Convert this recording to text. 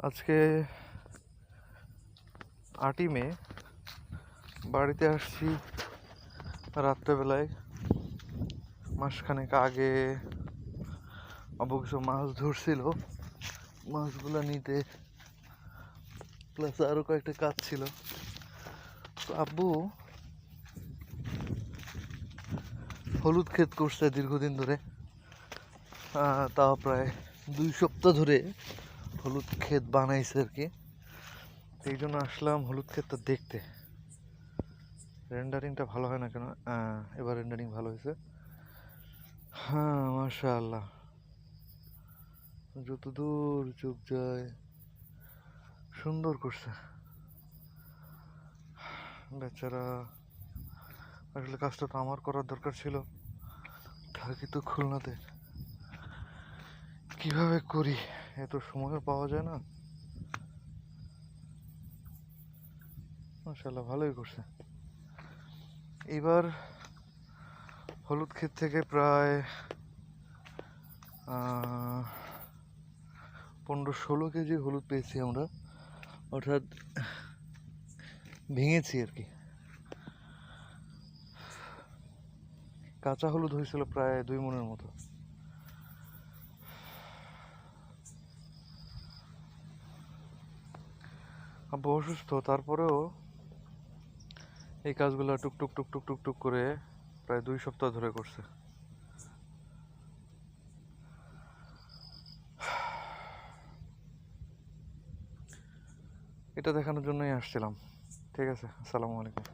আজকে 8ই মে। বাড়িতে আসছি রাত্রেবেলায়। মাসখানেক আগে আব্বু কিছু মাছ ধরছিল, মাছগুলো নিতে প্লাস আরও কয়েকটা কাজ ছিল। তো আব্বু হলুদ ক্ষেত করছে দীর্ঘদিন ধরে, তাও প্রায় 2 সপ্তাহ ধরে হলুদ ক্ষেত বানাইছে আর কি। এই জন্য আসলাম হলুদ ক্ষেতটা দেখতে। রেন্ডারিংটা ভালো হয় না কেন? এবার রেন্ডারিং ভালো হয়েছে। হ্যাঁ, মাশাআল্লাহ, যতদূর চোখ যায় সুন্দর করছে বেচারা। আসলে কাজটা তো আমার করার দরকার ছিল, থাকি তো খুলনাতে, কিভাবে করি? এত সময়ও পাওয়া যায় না। মাশাআল্লাহ, ভালোই করছে। এবার হলুদ ক্ষেত থেকে প্রায় 15-16 কেজি হলুদ পেয়েছি আমরা, অর্থাৎ ভেঙেছি আর কি। কাঁচা হলুদ হয়েছিল প্রায় 2 মণের মতো। আব্বু অসুস্থ, তারপরেও এই কাজগুলো টুকটুক টুকটুক টুকটুক করে প্রায় 2 সপ্তাহ ধরে করছে। এটা দেখানোর জন্যই আসছিলাম। ঠিক আছে, আসসালামু আলাইকুম।